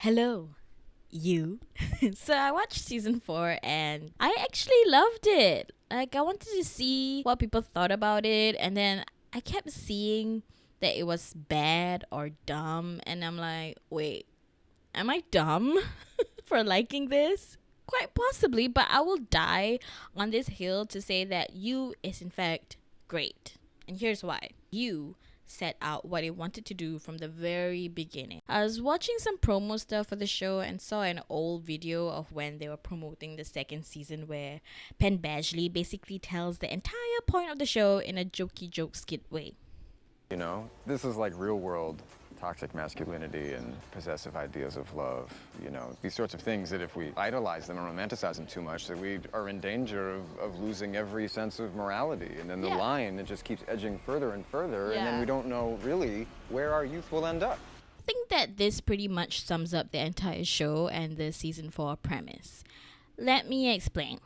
Hello, you. So I watched season 4 and I actually loved it. Like, I wanted to see what people thought about it, and then I kept seeing that it was bad or dumb, and I'm like, wait, am I dumb for liking this? Quite possibly, but I will die on this hill to say that You is in fact great. And here's why. You set out what it wanted to do from the very beginning. I was watching some promo stuff for the show and saw an old video of when they were promoting the second season where Penn Badgley basically tells the entire point of the show in a jokey joke skit way. You know, this is like real world toxic masculinity and possessive ideas of love. You know, these sorts of things that if we idolize them and romanticize them too much, that we are in danger of losing every sense of morality. And then the line, it just keeps edging further and further, and then we don't know really where our youth will end up. I think that this pretty much sums up the entire show and the season 4 premise. Let me explain.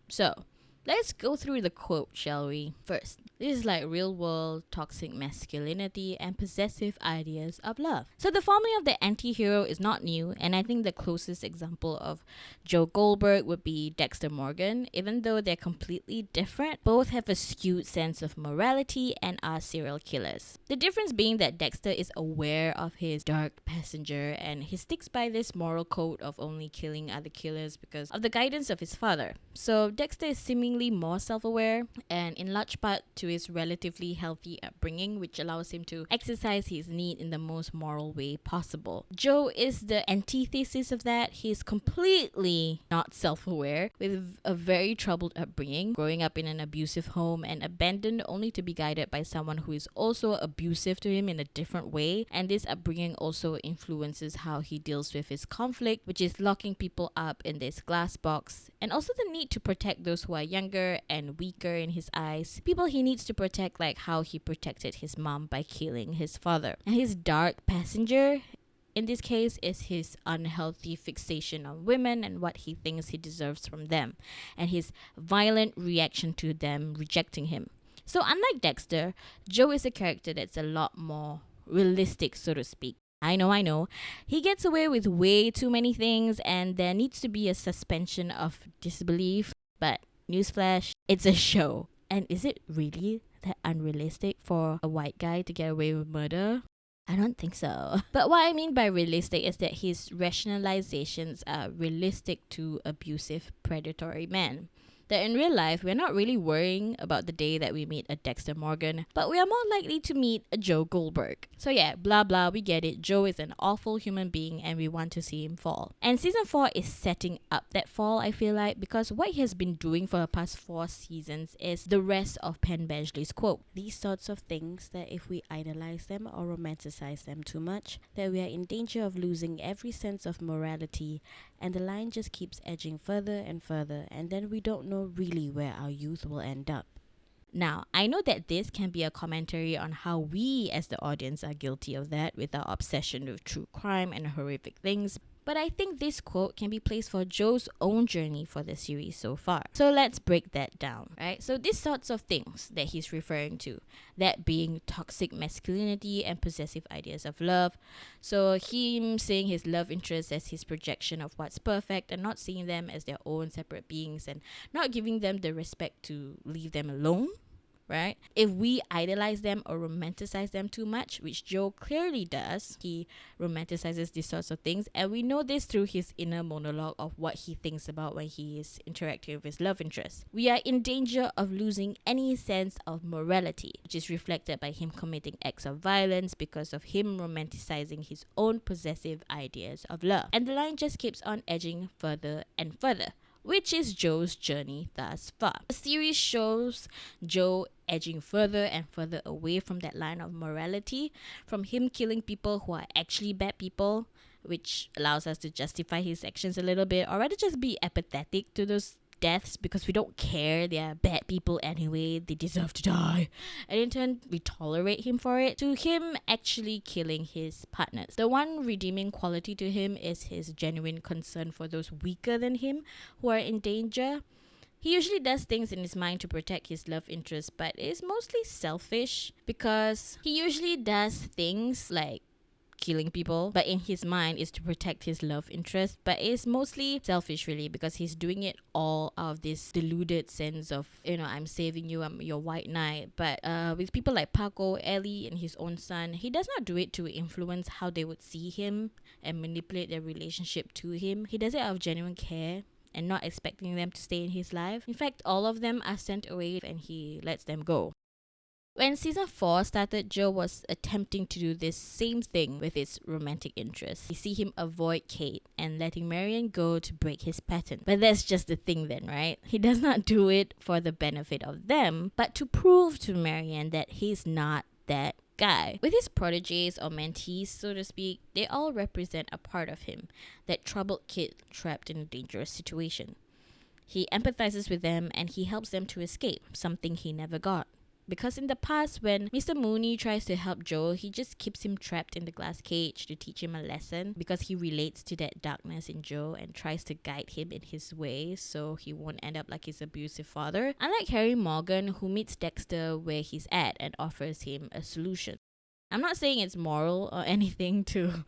So, let's go through the quote, shall we? First, this is like real world toxic masculinity and possessive ideas of love. So, the formula of the anti hero is not new, and I think the closest example of Joe Goldberg would be Dexter Morgan. Even though they're completely different, both have a skewed sense of morality and are serial killers. The difference being that Dexter is aware of his dark passenger and he sticks by this moral code of only killing other killers because of the guidance of his father. So, Dexter is seemingly more self aware, and in large part to his relatively healthy upbringing, which allows him to exercise his need in the most moral way possible. Joe is the antithesis of that. He's completely not self aware, with a very troubled upbringing, growing up in an abusive home and abandoned only to be guided by someone who is also abusive to him in a different way. And this upbringing also influences how he deals with his conflict, which is locking people up in this glass box, and also the need to protect those who are younger and weaker in his eyes, people he needs to protect, like how he protected his mom by killing his father. And his dark passenger in this case is his unhealthy fixation on women and what he thinks he deserves from them, and his violent reaction to them rejecting him. So unlike Dexter, Joe is a character that's a lot more realistic, so to speak. I know. He gets away with way too many things, and there needs to be a suspension of disbelief. But newsflash, it's a show. And is it really that unrealistic for a white guy to get away with murder? I don't think so. But what I mean by realistic is that his rationalizations are realistic to abusive, predatory men. That in real life, we're not really worrying about the day that we meet a Dexter Morgan, but we are more likely to meet a Joe Goldberg. So yeah, blah blah, we get it. Joe is an awful human being and we want to see him fall. And season 4 is setting up that fall, I feel like, because what he has been doing for the past 4 seasons is the rest of Penn Badgley's quote. These sorts of things, that if we idolize them or romanticize them too much, that we are in danger of losing every sense of morality, and the line just keeps edging further and further, and then we don't know really where our youth will end up. Now, I know that this can be a commentary on how we as the audience are guilty of that with our obsession with true crime and horrific things, but I think this quote can be placed for Joe's own journey for the series so far. So let's break that down, right? So these sorts of things that he's referring to, that being toxic masculinity and possessive ideas of love. So him seeing his love interest as his projection of what's perfect and not seeing them as their own separate beings and not giving them the respect to leave them alone, right? If we idolize them or romanticize them too much, which Joe clearly does, he romanticizes these sorts of things, and we know this through his inner monologue of what he thinks about when he is interacting with his love interest. We are in danger of losing any sense of morality, which is reflected by him committing acts of violence because of him romanticizing his own possessive ideas of love. And the line just keeps on edging further and further, which is Joe's journey thus far. The series shows Joe edging further and further away from that line of morality, from him killing people who are actually bad people, which allows us to justify his actions a little bit, or rather just be apathetic to those deaths because we don't care, they are bad people anyway, they deserve to die, and in turn we tolerate him for it, to him actually killing his partners. The one redeeming quality to him is his genuine concern for those weaker than him who are in danger. He usually does things in his mind to protect his love interest, but it's mostly selfish because he usually does things like killing people, but in his mind is to protect his love interest. But it's mostly selfish, really, because he's doing it all out of this deluded sense of, I'm saving you, I'm your white knight. But with people like Paco, Ellie, and his own son, he does not do it to influence how they would see him and manipulate their relationship to him. He does it out of genuine care and not expecting them to stay in his life. In fact, all of them are sent away and he lets them go. When season 4 started, Joe was attempting to do this same thing with his romantic interest. We see him avoid Kate and letting Marianne go to break his pattern. But that's just the thing then, right? He does not do it for the benefit of them, but to prove to Marianne that he's not that guy. With his proteges or mentees, so to speak, they all represent a part of him, that troubled kid trapped in a dangerous situation. He empathizes with them and he helps them to escape, something he never got. Because in the past, when Mr. Mooney tries to help Joe, he just keeps him trapped in the glass cage to teach him a lesson because he relates to that darkness in Joe and tries to guide him in his way so he won't end up like his abusive father. Unlike Harry Morgan, who meets Dexter where he's at and offers him a solution. I'm not saying it's moral or anything to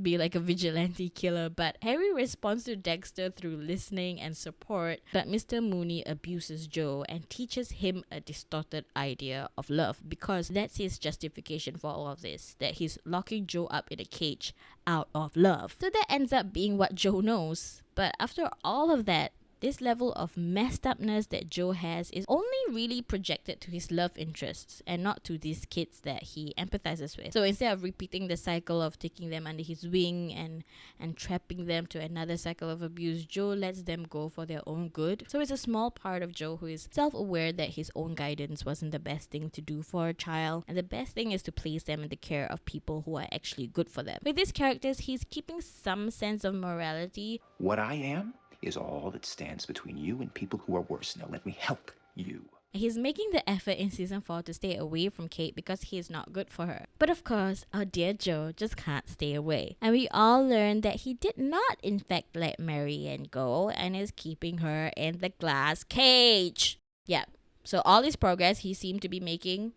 be like a vigilante killer, but Harry responds to Dexter through listening and support, but Mr. Mooney abuses Joe and teaches him a distorted idea of love because that's his justification for all of this, that he's locking Joe up in a cage out of love. So that ends up being what Joe knows. But after all of that, this level of messed upness that Joe has is only really projected to his love interests and not to these kids that he empathizes with. So instead of repeating the cycle of taking them under his wing and trapping them to another cycle of abuse, Joe lets them go for their own good. So it's a small part of Joe who is self-aware that his own guidance wasn't the best thing to do for a child, and the best thing is to place them in the care of people who are actually good for them. With these characters, he's keeping some sense of morality. What I am is all that stands between you and people who are worse. Now let me help you. He's making the effort in season 4 to stay away from Kate because he's not good for her. But of course, our dear Joe just can't stay away. And we all learn that he did not in fact let Marianne go and is keeping her in the glass cage. Yeah, so all this progress he seemed to be making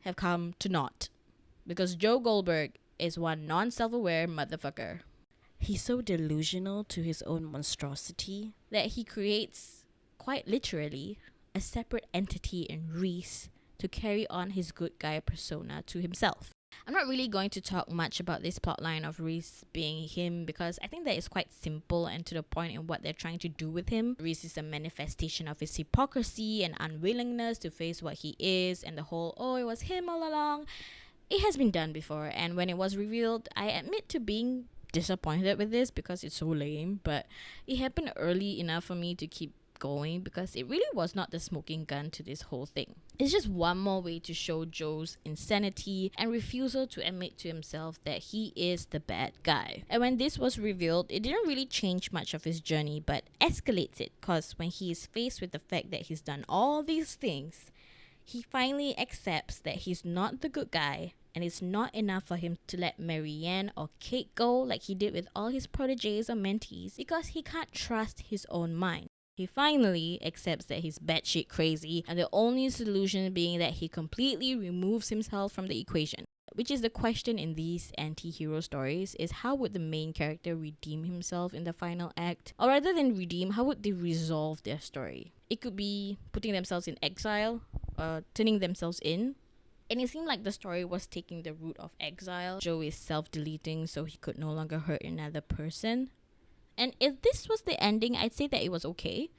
have come to naught. Because Joe Goldberg is one non-self-aware motherfucker. He's so delusional to his own monstrosity that he creates, quite literally, a separate entity in Reese to carry on his good guy persona to himself. I'm not really going to talk much about this plotline of Reese being him because I think that is quite simple and to the point in what they're trying to do with him. Reese is a manifestation of his hypocrisy and unwillingness to face what he is, and the whole, oh, it was him all along. It has been done before, and when it was revealed, I admit to being disappointed with this because it's so lame, but it happened early enough for me to keep going because it really was not the smoking gun to this whole thing. It's just one more way to show Joe's insanity and refusal to admit to himself that he is the bad guy. And when this was revealed, it didn't really change much of his journey but escalates it, because when he is faced with the fact that he's done all these things, he finally accepts that he's not the good guy, and it's not enough for him to let Marianne or Kate go like he did with all his proteges or mentees because he can't trust his own mind. He finally accepts that he's batshit crazy, and the only solution being that he completely removes himself from the equation. Which is the question in these anti-hero stories, is how would the main character redeem himself in the final act? Or rather than redeem, how would they resolve their story? It could be putting themselves in exile, turning themselves in. And it seemed like the story was taking the route of exile. Joe is self-deleting so he could no longer hurt another person. And if this was the ending, I'd say that it was okay.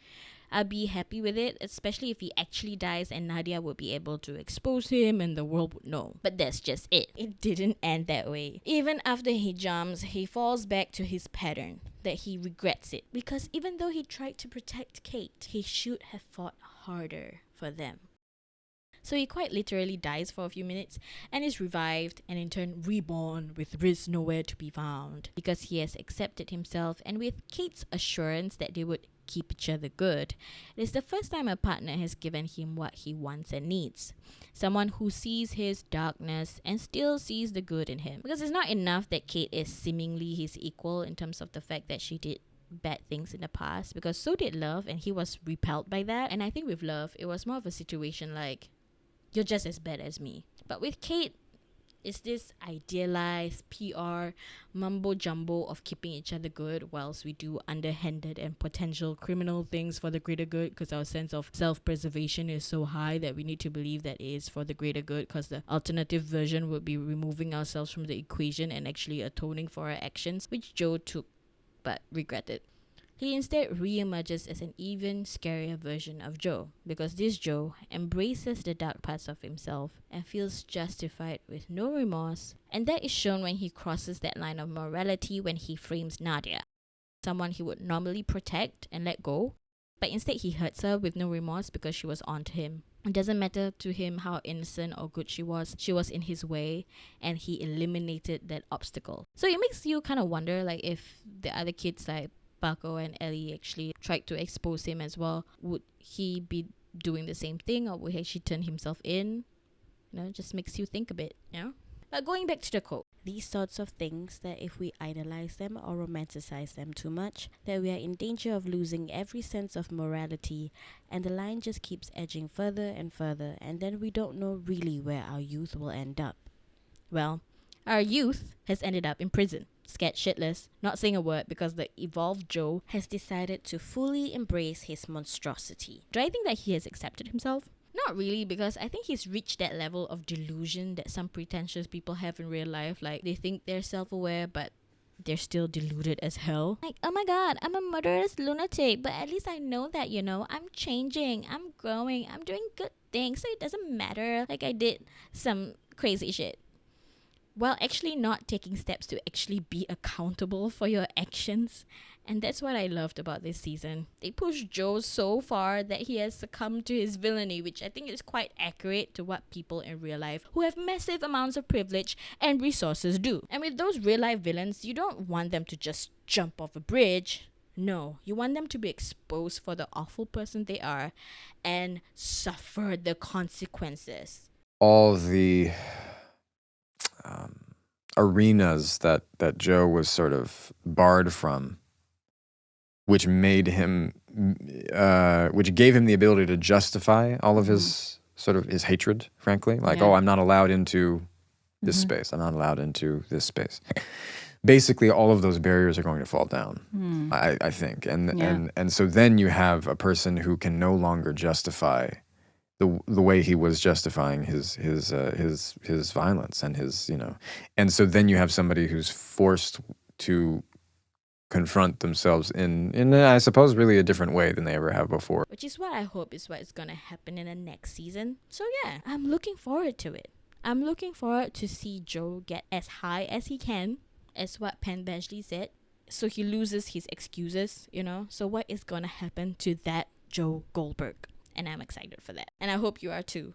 I'd be happy with it, especially if he actually dies and Nadia would be able to expose him and the world would know. But that's just it. It didn't end that way. Even after he jumps, he falls back to his pattern, that he regrets it. Because even though he tried to protect Kate, he should have fought harder for them. So he quite literally dies for a few minutes and is revived and in turn reborn with Riz nowhere to be found because he has accepted himself, and with Kate's assurance that they would keep each other good, it is the first time a partner has given him what he wants and needs. Someone who sees his darkness and still sees the good in him. Because it's not enough that Kate is seemingly his equal in terms of the fact that she did bad things in the past, because so did Love and he was repelled by that. And I think with Love, it was more of a situation like, you're just as bad as me. But with Kate, It's this idealized PR mumbo jumbo of keeping each other good whilst we do underhanded and potential criminal things for the greater good, because our sense of self-preservation is so high that we need to believe that it is for the greater good, because the alternative version would be removing ourselves from the equation and actually atoning for our actions, which Joe took but regretted. He instead re-emerges as an even scarier version of Joe, because this Joe embraces the dark parts of himself and feels justified with no remorse, and that is shown when he crosses that line of morality when he frames Nadia, someone he would normally protect and let go, but instead he hurts her with no remorse because she was onto him. It doesn't matter to him how innocent or good she was in his way, and he eliminated that obstacle. So it makes you kind of wonder, like, if the other kids like Paco and Ellie actually tried to expose him as well, would he be doing the same thing, or would he actually turn himself in? It just makes you think a bit, But going back to the quote, these sorts of things, that if we idolize them or romanticize them too much, that we are in danger of losing every sense of morality, and the line just keeps edging further and further, and then we don't know really where our youth will end up. Well, our youth has ended up in prison, scared shitless, not saying a word, because the evolved Joe has decided to fully embrace his monstrosity. Do I think that he has accepted himself? Not really, because I think he's reached that level of delusion that some pretentious people have in real life. Like, they think they're self-aware, but they're still deluded as hell. Like, oh my god, I'm a murderous lunatic, but at least I know that, I'm changing, I'm growing, I'm doing good things, so it doesn't matter, like I did some crazy shit, while actually not taking steps to actually be accountable for your actions. And that's what I loved about this season. They pushed Joe so far that he has succumbed to his villainy, which I think is quite accurate to what people in real life who have massive amounts of privilege and resources do. And with those real life villains, you don't want them to just jump off a bridge. No, you want them to be exposed for the awful person they are and suffer the consequences. All the arenas that Joe was sort of barred from, which made him, which gave him the ability to justify all of his sort of his hatred, frankly. Like, oh, I'm not allowed into this space. I'm not allowed into this space. Basically, all of those barriers are going to fall down, I think. And so then you have a person who can no longer justify the way he was justifying his violence and his, and so then you have somebody who's forced to confront themselves in I suppose really a different way than they ever have before. Which is what I hope is what's gonna happen in the next season. So yeah, I'm looking forward to it. I'm looking forward to see Joe get as high as he can, as what Penn Badgley said, so he loses his excuses, So what is gonna happen to that Joe Goldberg? And I'm excited for that. And I hope you are too.